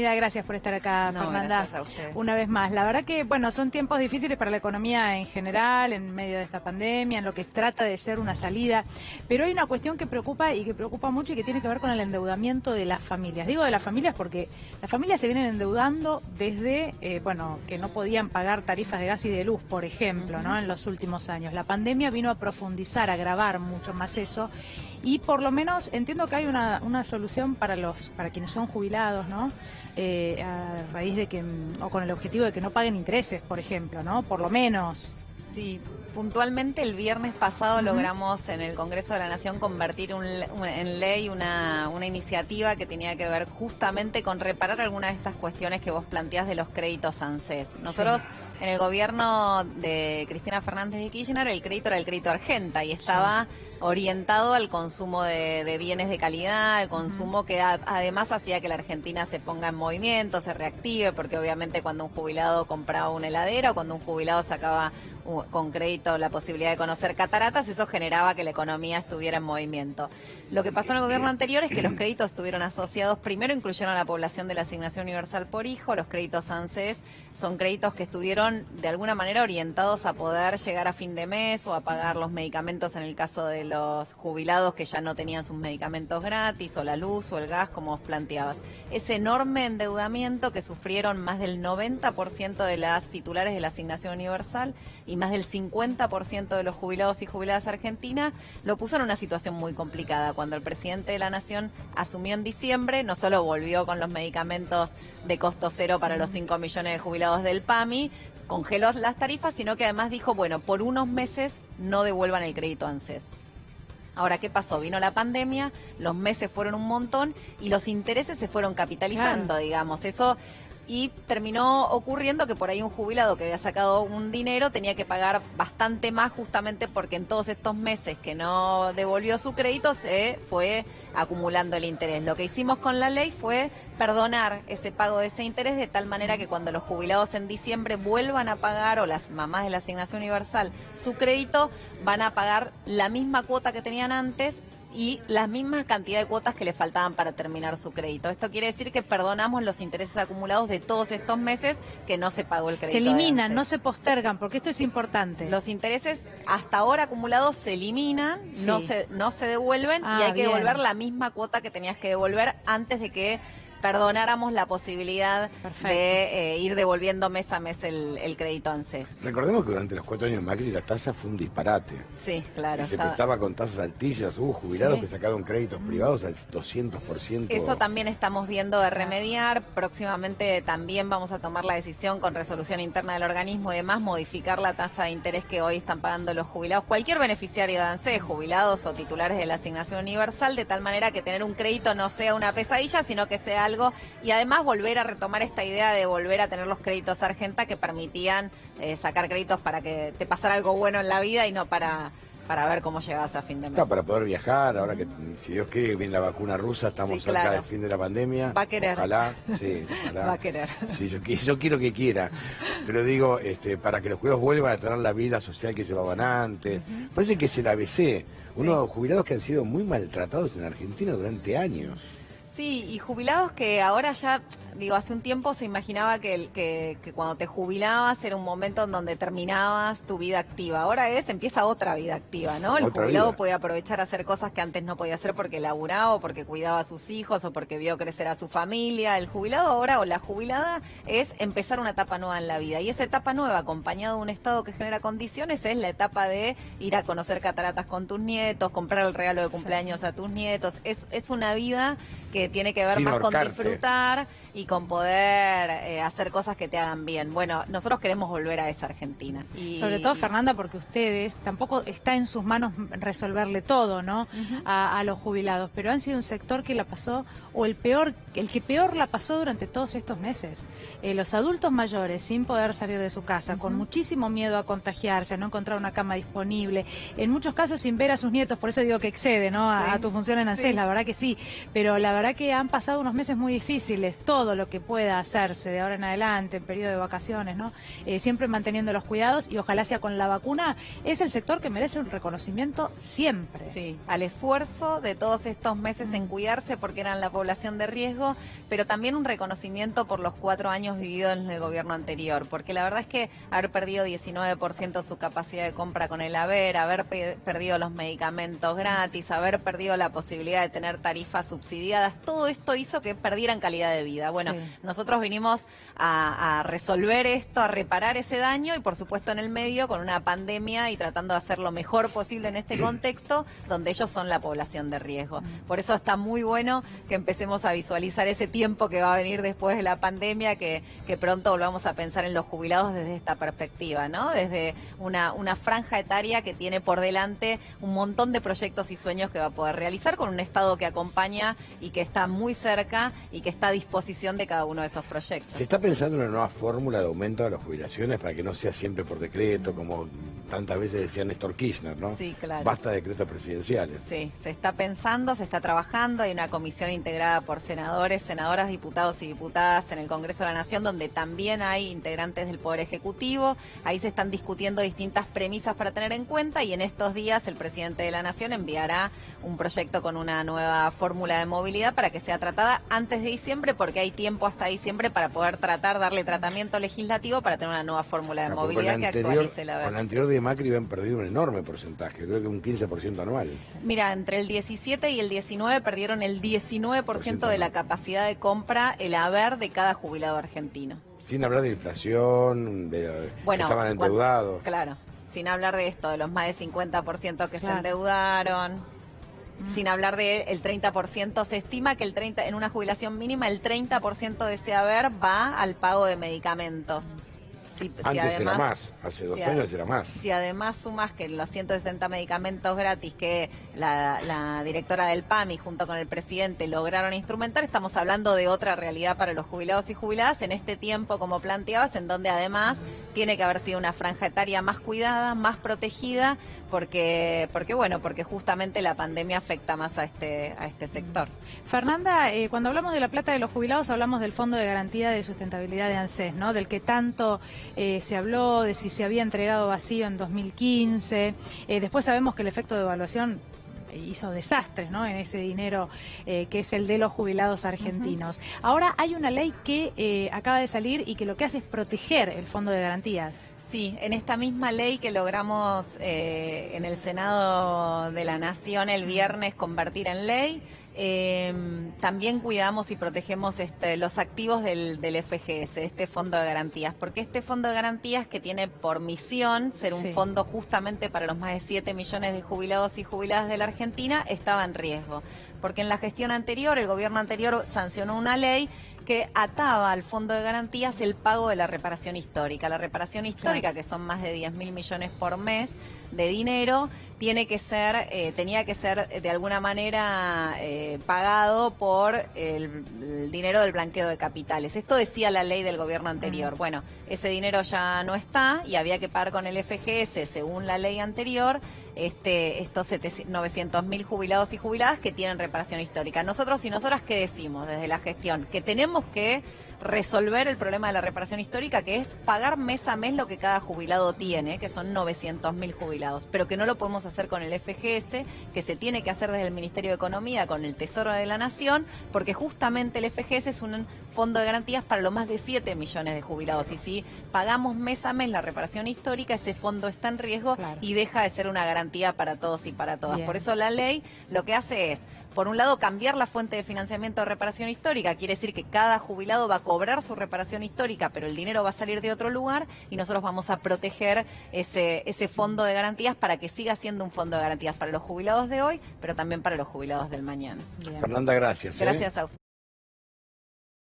Gracias por estar acá, No, Fernanda, gracias a ustedes. una vez más. La verdad que, bueno, son tiempos difíciles para la economía en general, en medio de esta pandemia, en lo que trata de ser una salida, pero hay una cuestión que preocupa y que preocupa mucho y que tiene que ver con el endeudamiento de las familias. Digo de las familias porque las familias se vienen endeudando desde, que no podían pagar tarifas de gas y de luz, por ejemplo, ¿no? En los últimos años. La pandemia vino a profundizar, a agravar mucho más eso y por lo menos entiendo que hay una solución para quienes son jubilados, ¿no? A raíz de que, o con el objetivo de que no paguen intereses, por ejemplo, ¿no? Por lo menos. Sí, puntualmente el viernes pasado logramos en el Congreso de la Nación convertir en ley una iniciativa que tenía que ver justamente con reparar algunas de estas cuestiones que vos planteás de los créditos ANSES. Nosotros en el gobierno de Cristina Fernández de Kirchner el crédito era el crédito Argenta y estaba orientado al consumo de bienes de calidad, al consumo que además hacía que la Argentina se ponga en movimiento, se reactive, porque obviamente cuando un jubilado compraba una heladera o cuando un jubilado sacaba con crédito la posibilidad de conocer cataratas, eso generaba que la economía estuviera en movimiento. Lo que pasó en el gobierno anterior es que los créditos estuvieron asociados, primero incluyeron a la población de la asignación universal por hijo, los créditos ANSES son créditos que estuvieron de alguna manera orientados a poder llegar a fin de mes o a pagar los medicamentos en el caso de los jubilados que ya no tenían sus medicamentos gratis, o la luz o el gas, como vos planteabas. Ese enorme endeudamiento que sufrieron más del 90% de las titulares de la asignación universal y más del 50% de los jubilados y jubiladas argentinas, lo puso en una situación muy complicada. Cuando el presidente de la Nación asumió en diciembre, no solo volvió con los medicamentos de costo cero para los 5 millones de jubilados del PAMI, congeló las tarifas, sino que además dijo, bueno, por unos meses no devuelvan el crédito ANSES. Ahora, ¿qué pasó? Vino la pandemia, los meses fueron un montón y los intereses se fueron capitalizando, digamos. Eso. Y terminó ocurriendo que por ahí un jubilado que había sacado un dinero tenía que pagar bastante más justamente porque en todos estos meses que no devolvió su crédito se fue acumulando el interés. Lo que hicimos con la ley fue perdonar ese pago de ese interés de tal manera que cuando los jubilados en diciembre vuelvan a pagar, o las mamás de la asignación universal, su crédito, van a pagar la misma cuota que tenían antes y la misma cantidad de cuotas que le faltaban para terminar su crédito. Esto quiere decir que perdonamos los intereses acumulados de todos estos meses que no se pagó el crédito. Se eliminan, no se postergan, porque esto es importante. Los intereses hasta ahora acumulados se eliminan, no se devuelven y hay que devolver la misma cuota que tenías que devolver antes de que perdonáramos la posibilidad de ir devolviendo mes a mes el crédito ANSES. Recordemos que durante los 4 años de Macri la tasa fue un disparate. Sí, claro. Y se prestaba con tasas altísimas, hubo jubilados que sacaron créditos privados al 200%. Eso también estamos viendo de remediar. Próximamente también vamos a tomar la decisión con resolución interna del organismo y demás, modificar la tasa de interés que hoy están pagando los jubilados, cualquier beneficiario de ANSES, jubilados o titulares de la asignación universal, de tal manera que tener un crédito no sea una pesadilla, sino que sea algo, y además volver a retomar esta idea de volver a tener los créditos Argenta que permitían sacar créditos para que te pasara algo bueno en la vida y no para ver cómo llegabas a fin de mes. Claro, para poder viajar, ahora que, si Dios quiere, viene la vacuna rusa, estamos cerca del fin de la pandemia. Va a querer. Ojalá, sí, ojalá. Va a querer. Sí, yo quiero que quiera. Pero digo, para que los jubilados vuelvan a tener la vida social que llevaban antes. Parece que es el ABC. Unos jubilados que han sido muy maltratados en Argentina durante años. Sí, y jubilados que ahora ya, digo, hace un tiempo se imaginaba que cuando te jubilabas era un momento en donde terminabas tu vida activa. Ahora empieza otra vida activa, ¿no? El jubilado puede aprovechar a hacer cosas que antes no podía hacer porque laburaba, o porque cuidaba a sus hijos, o porque vio crecer a su familia. El jubilado ahora, o la jubilada, es empezar una etapa nueva en la vida. Y esa etapa nueva, acompañada de un Estado que genera condiciones, es la etapa de ir a conocer cataratas con tus nietos, comprar el regalo de cumpleaños a tus nietos. Es una vida que tiene que ver más con disfrutar y con poder hacer cosas que te hagan bien. Bueno, nosotros queremos volver a esa Argentina. Sobre todo, Fernanda, porque ustedes, tampoco está en sus manos resolverle todo, ¿no? A los jubilados, pero han sido un sector que la pasó, o el que peor la pasó durante todos estos meses. Los adultos mayores, sin poder salir de su casa, con muchísimo miedo a contagiarse, a no encontrar una cama disponible, en muchos casos sin ver a sus nietos, por eso digo que excede, ¿no? A tu función en ANSES, la verdad que sí, pero la verdad que han pasado unos meses muy difíciles, todo lo que pueda hacerse de ahora en adelante, en periodo de vacaciones, ¿no? Siempre manteniendo los cuidados y ojalá sea con la vacuna, es el sector que merece un reconocimiento siempre. Sí, al esfuerzo de todos estos meses en cuidarse porque eran la población de riesgo, pero también un reconocimiento por los 4 años vividos en el gobierno anterior, porque la verdad es que haber perdido 19% su capacidad de compra con el haber perdido los medicamentos gratis, haber perdido la posibilidad de tener tarifas subsidiadas, todo esto hizo que perdieran calidad de vida. Bueno, sí. Nosotros vinimos a resolver esto, a reparar ese daño y por supuesto en el medio con una pandemia y tratando de hacer lo mejor posible en este contexto donde ellos son la población de riesgo. Por eso está muy bueno que empecemos a visualizar ese tiempo que va a venir después de la pandemia, que pronto volvamos a pensar en los jubilados desde esta perspectiva, ¿no? Desde una franja etaria que tiene por delante un montón de proyectos y sueños que va a poder realizar con un Estado que acompaña y que está muy cerca y que está a disposición de cada uno de esos proyectos. ¿Se está pensando en una nueva fórmula de aumento de las jubilaciones para que no sea siempre por decreto, como tantas veces decía Néstor Kirchner, ¿no? Sí, claro. Basta de decretos presidenciales. Sí, se está pensando, se está trabajando, hay una comisión integrada por senadores, senadoras, diputados y diputadas en el Congreso de la Nación, donde también hay integrantes del Poder Ejecutivo. Ahí se están discutiendo distintas premisas para tener en cuenta y en estos días el presidente de la Nación enviará un proyecto con una nueva fórmula de movilidad para que sea tratada antes de diciembre, porque hay tiempo hasta diciembre para poder darle tratamiento legislativo para tener una nueva fórmula de movilidad que actualice la verdad. Con la anterior de Macri habían perdido un enorme porcentaje, creo que un 15% anual. Mira, entre el 17 y el 19 perdieron el 19% de la capacidad de compra, el haber de cada jubilado argentino. Sin hablar de inflación, de que estaban endeudados. Claro, sin hablar de esto, de los más de 50% que se endeudaron. Sin hablar del 30%, se estima que en una jubilación mínima el 30% de ese haber va al pago de medicamentos. Antes además, era más, hace 2 años era más. Si además sumas que los 160 medicamentos gratis que la directora del PAMI junto con el presidente lograron instrumentar, estamos hablando de otra realidad para los jubilados y jubiladas en este tiempo, como planteabas, en donde además tiene que haber sido una franja etaria más cuidada, más protegida, porque justamente la pandemia afecta más a este sector. Fernanda, cuando hablamos de la plata de los jubilados hablamos del Fondo de Garantía de Sustentabilidad de ANSES, ¿no? Del que tanto se habló, de si se había entregado vacío en 2015. Después sabemos que el efecto de evaluación hizo desastres, ¿no? En ese dinero que es el de los jubilados argentinos. Ahora hay una ley que acaba de salir y que lo que hace es proteger el Fondo de Garantía. Sí, en esta misma ley que logramos en el Senado de la Nación el viernes convertir en ley, también cuidamos y protegemos los activos del FGS, este Fondo de Garantías, porque este Fondo de Garantías que tiene por misión ser un fondo justamente para los más de 7 millones de jubilados y jubiladas de la Argentina, estaba en riesgo. Porque en la gestión anterior, el gobierno anterior sancionó una ley que ataba al Fondo de Garantías el pago de la reparación histórica. La reparación histórica, que son más de 10.000 millones por mes de dinero, tenía que ser de alguna manera pagado por el dinero del blanqueo de capitales. Esto decía la ley del gobierno anterior. Bueno, ese dinero ya no está y había que pagar con el FGS, según la ley anterior, estos 900.000 jubilados y jubiladas que tienen reparación histórica. Nosotros y nosotras, ¿qué decimos desde la gestión? Que tenemos que resolver el problema de la reparación histórica, que es pagar mes a mes lo que cada jubilado tiene, que son 900.000 jubilados, pero que no lo podemos hacer con el FGS, que se tiene que hacer desde el Ministerio de Economía con el Tesoro de la Nación, porque justamente el FGS es un fondo de garantías para los más de 7 millones de jubilados, y si pagamos mes a mes la reparación histórica, ese fondo está en riesgo y deja de ser una garantía para todos y para todas. Por eso la ley lo que hace es, por un lado, cambiar la fuente de financiamiento de reparación histórica. Quiere decir que cada jubilado va a cobrar su reparación histórica, pero el dinero va a salir de otro lugar y nosotros vamos a proteger ese fondo de garantías para que siga siendo un fondo de garantías para los jubilados de hoy, pero también para los jubilados del mañana. Fernanda, gracias. Gracias a usted.